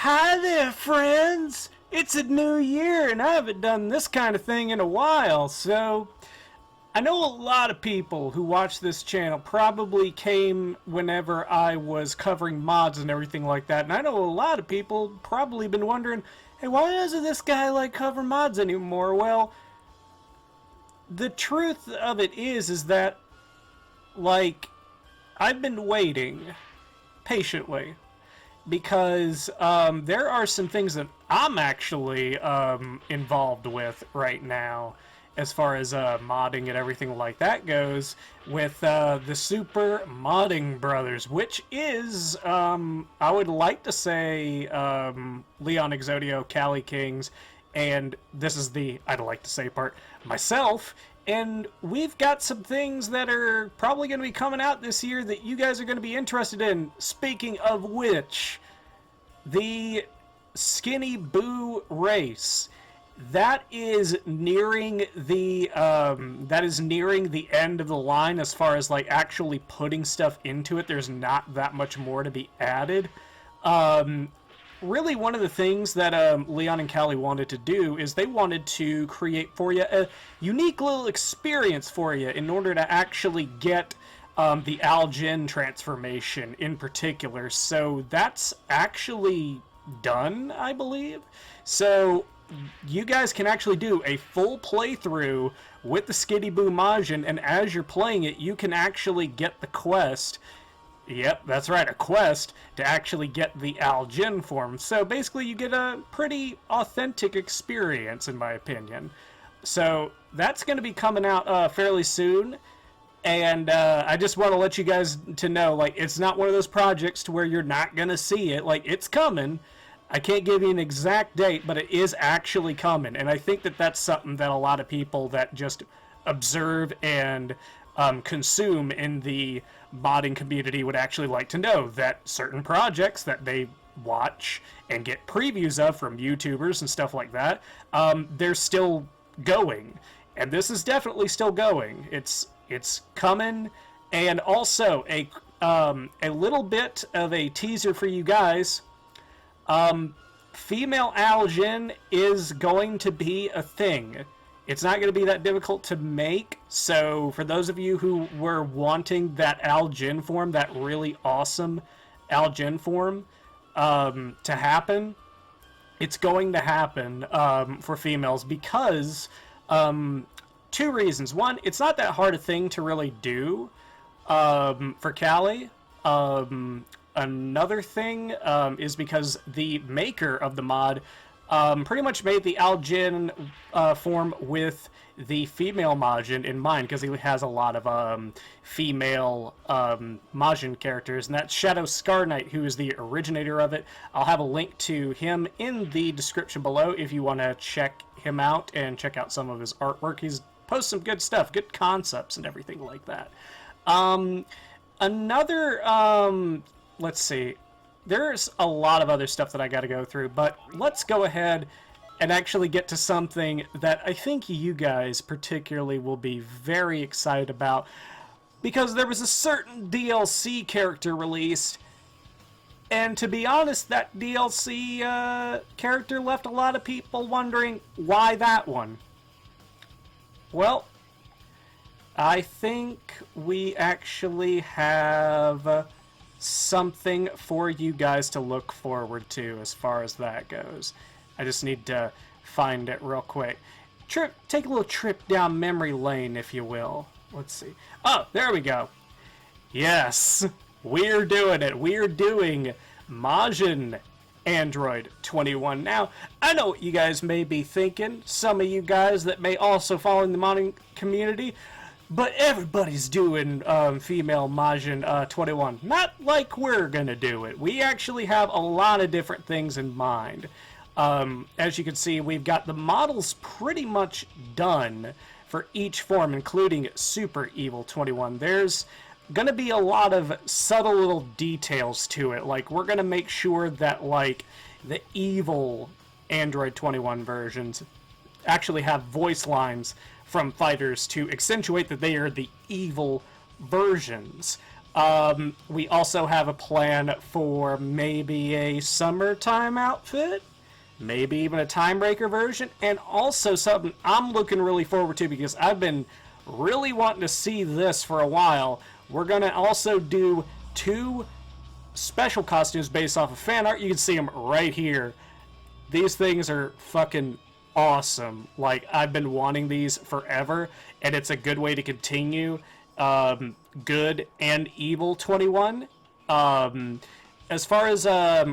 Hi there, friends! It's a new year and I haven't done this kind of thing in a while, so I know a lot of people who watch this channel probably came whenever I was covering mods and everything like that, and I know a lot of people probably been wondering, hey, why doesn't this guy like cover mods anymore? Well, the truth of it is that, like, I've been waiting patiently because there are some things that I'm actually involved with right now as far as modding and everything like that goes with the Super Modding Brothers, which is, I would like to say, Leon Exodio, Cali Kings, and this is the I'd like to say part, myself. And we've got some things that are probably going to be coming out this year that you guys are going to be interested in. Speaking of which, the Skinny Buu race. That is nearing the end of the line as far as like actually putting stuff into it. There's not that much more to be added. Really, one of the things that Leon and Callie wanted to do is they wanted to create for you a unique little experience for you in order to actually get the Algin transformation in particular. So that's actually done, I believe. So you guys can actually do a full playthrough with the Skitty Buu Majin, and as you're playing it, you can actually get the quest. Yep, that's right, a quest to actually get the Algin form. So basically you get a pretty authentic experience, in my opinion. So that's going to be coming out fairly soon. And I just want to let you guys to know, like, it's not one of those projects to where you're not going to see it. Like, it's coming. I can't give you an exact date, but it is actually coming. And I think that that's something that a lot of people that just observe and consume in the modding community would actually like to know, that certain projects that they watch and get previews of from YouTubers and stuff like that, they're still going. And this is definitely still going. It's coming. And also a little bit of a teaser for you guys. Female Algin is going to be a thing. It's not going to be that difficult to make, so for those of you who were wanting that Algin form, that really awesome Algin form, to happen, it's going to happen for females because two reasons. One, it's not that hard a thing to really do for Callie. Another thing is because the maker of the mod pretty much made the Algin form with the female Majin in mind, because he has a lot of female Majin characters, and that's Shadow Scar Knight, who is the originator of it. I'll have a link to him in the description below if you want to check him out and check out some of his artwork. He's posts some good stuff, good concepts and everything like that. Let's see. There's a lot of other stuff that I got to go through, but let's go ahead and actually get to something that I think you guys particularly will be very excited about, because there was a certain DLC character released, and to be honest, that DLC character left a lot of people wondering, why that one? Well, I think we actually have something for you guys to look forward to as far as that goes. I just need to find it real quick. Take a little trip down memory lane, if you will. Let's see. Oh, there we go. Yes, we're doing it. We're doing Majin Android 21. Now, I know what you guys may be thinking. Some of you guys that may also follow in the modding community. But everybody's doing female Majin 21. Not like we're gonna do it. We actually have a lot of different things in mind. As you can see, we've got the models pretty much done for each form, including Super Evil 21. There's gonna be a lot of subtle little details to it. Like, we're gonna make sure that, like, the evil Android 21 versions actually have voice lines from fighters to accentuate that they are the evil versions. We also have a plan for maybe a summertime outfit, maybe even a time breaker version, and also something I'm looking really forward to because I've been really wanting to see this for a while. We're going to also do 2 special costumes based off of fan art. You can see them right here. These things are fucking awesome. Like, I've been wanting these forever, and it's a good way to continue Good and Evil 21. As far as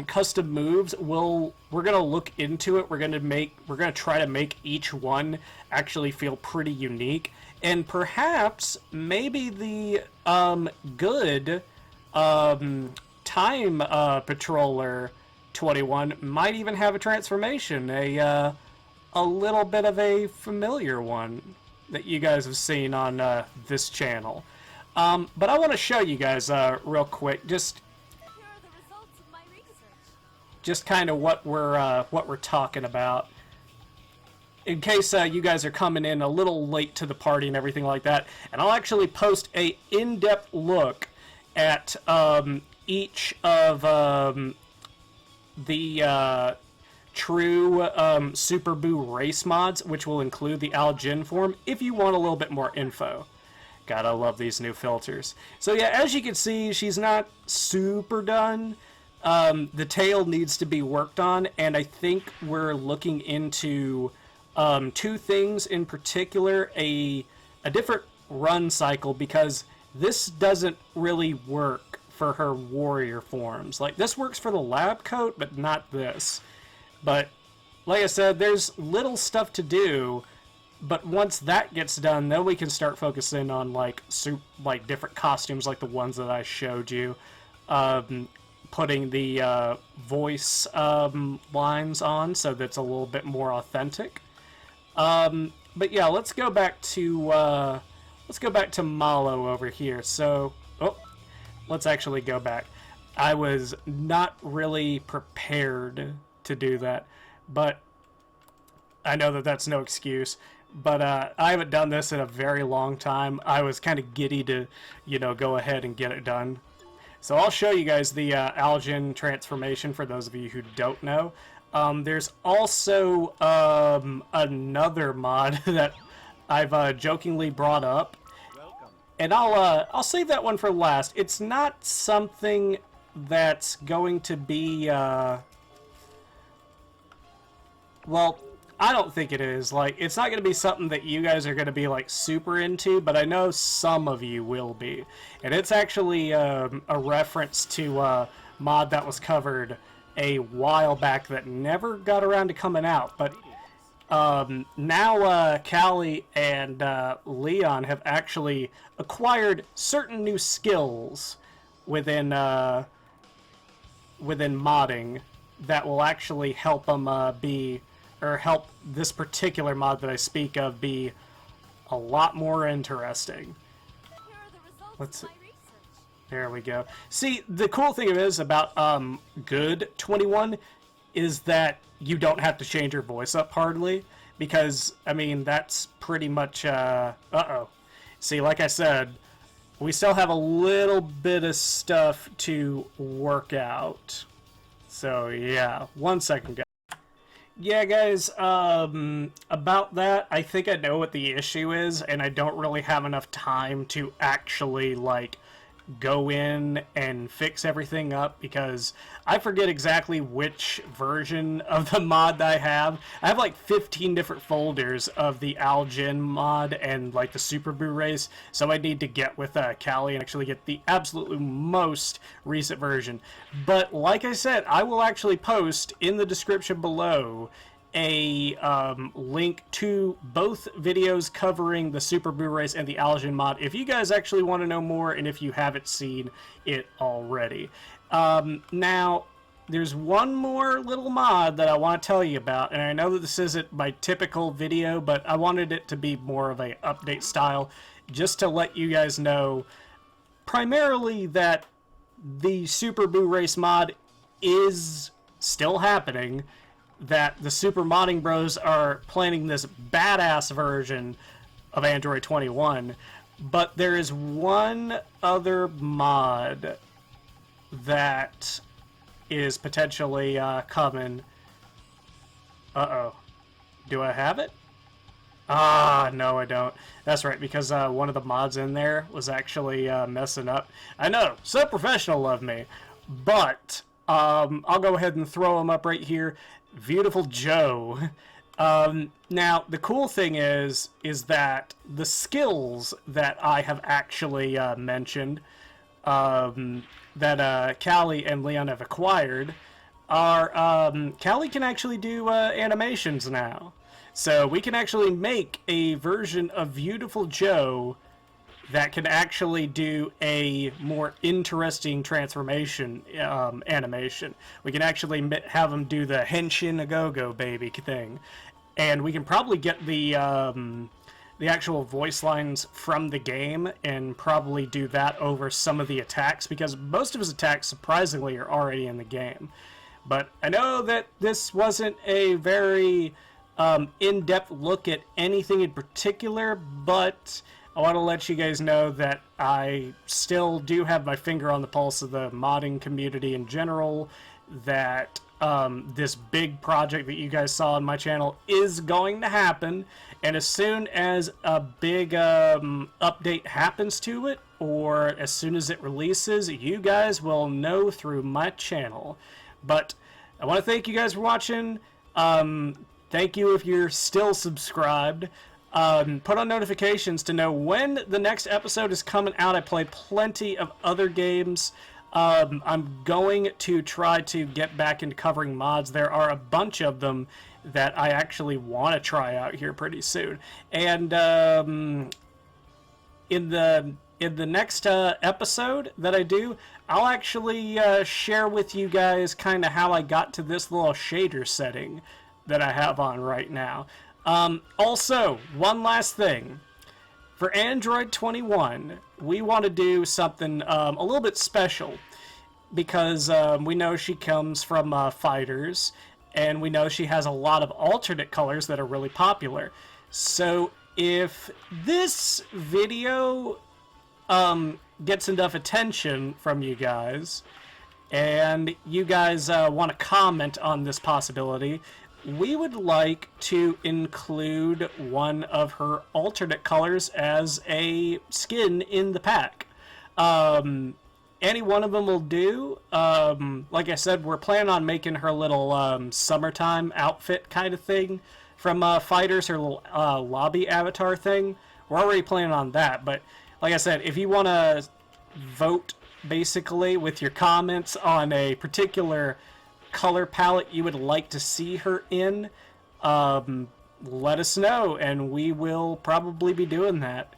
custom moves, we're gonna look into it. We're gonna try to make each one actually feel pretty unique, and perhaps maybe the good time patroller 21 might even have a transformation, a little bit of a familiar one that you guys have seen on this channel. But I want to show you guys real quick, just kind of what we're talking about, in case you guys are coming in a little late to the party and everything like that. And I'll actually post a in-depth look at each of the true Super Buu race mods, which will include the Algin form, if you want a little bit more info. Gotta love these new filters. So yeah, as you can see, she's not super done. The tail needs to be worked on, and I think we're looking into 2 things in particular. A different run cycle, because this doesn't really work for her warrior forms. Like, this works for the lab coat, but not this. But like I said, there's little stuff to do, but once that gets done, then we can start focusing on like different costumes like the ones that I showed you, putting the voice lines on so that's a little bit more authentic. But yeah, let's go back to Malo over here. So, let's actually go back. I was not really prepared to do that, but I know that that's no excuse. But I haven't done this in a very long time. I was kind of giddy to, go ahead and get it done. So I'll show you guys the Algin transformation for those of you who don't know. There's also another mod that I've jokingly brought up, and I'll save that one for last. It's not something that's going to be well, I don't think it is. Like, it's not going to be something that you guys are going to be, like, super into, but I know some of you will be. And it's actually a reference to a mod that was covered a while back that never got around to coming out. But now Callie and Leon have actually acquired certain new skills within modding that will actually help them help this particular mod that I speak of be a lot more interesting. Let's see. There we go. See, the cool thing is about Good 21 is that you don't have to change your voice up hardly, because, I mean, that's pretty much, See, like I said, we still have a little bit of stuff to work out. So, yeah. 1 second, guys. Yeah, guys, about that, I think I know what the issue is, and I don't really have enough time to actually, like, go in and fix everything up, because I forget exactly which version of the mod I have. I have like 15 different folders of the Algin mod and like the Super Buu race, so I need to get with Callie and actually get the absolutely most recent version. But like I said, I will actually post in the description below a link to both videos covering the Super Buu race and the Algin mod if you guys actually want to know more and if you haven't seen it already. Now, there's one more little mod that I want to tell you about, and I know that this isn't my typical video, but I wanted it to be more of a update style, just to let you guys know primarily that the Super Buu race mod is still happening, that the Super Modding Bros are planning this badass version of Android 21. But there is one other mod that is potentially coming. Uh-oh. Do I have it? Ah, no, I don't. That's right, because one of the mods in there was actually messing up. I know, so professional of me. But I'll go ahead and throw him up right here. Beautiful Joe. Now, the cool thing is that the skills that I have actually mentioned, that Callie and Leon have acquired, are, Callie can actually do animations now. So we can actually make a version of Beautiful Joe that can actually do a more interesting transformation animation. We can actually have him do the Henshin a Go-Go baby thing. And we can probably get the actual voice lines from the game and probably do that over some of the attacks, because most of his attacks, surprisingly, are already in the game. But I know that this wasn't a very in-depth look at anything in particular, but I want to let you guys know that I still do have my finger on the pulse of the modding community in general, that this big project that you guys saw on my channel is going to happen, and as soon as a big update happens to it, or as soon as it releases, you guys will know through my channel. But I want to thank you guys for watching. Thank you if you're still subscribed. Put on notifications to know when the next episode is coming out. I play plenty of other games. I'm going to try to get back into covering mods. There are a bunch of them that I actually want to try out here pretty soon. And in the next episode that I do, I'll actually share with you guys kind of how I got to this little shader setting that I have on right now. Also, one last thing. For Android 21, we want to do something a little bit special, because we know she comes from fighters, and we know she has a lot of alternate colors that are really popular. So if this video gets enough attention from you guys, and you guys want to comment on this possibility, we would like to include one of her alternate colors as a skin in the pack. Any one of them will do. Like I said, we're planning on making her little summertime outfit kind of thing from Fighters, her little lobby avatar thing. We're already planning on that, but like I said, if you want to vote basically with your comments on a particular color palette you would like to see her in, let us know, and we will probably be doing that.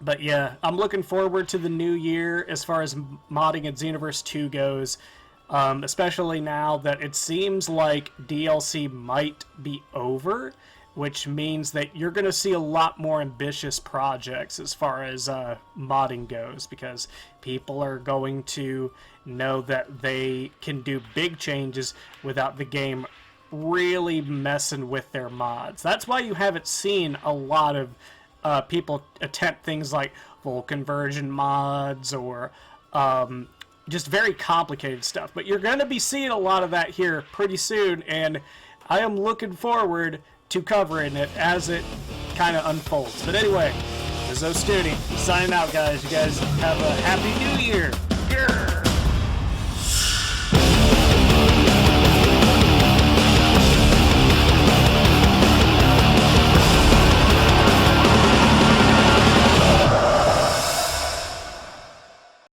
But yeah, I'm looking forward to the new year as far as modding in Xenoverse 2 goes, especially now that it seems like DLC might be over, which means that you're going to see a lot more ambitious projects as far as modding goes, because people are going to know that they can do big changes without the game really messing with their mods. That's why you haven't seen a lot of people attempt things like full conversion mods or just very complicated stuff. But you're going to be seeing a lot of that here pretty soon, and I am looking forward to covering it as it kind of unfolds. But anyway, this is Ostuni signing out, guys. You guys have a happy new year. Yeah.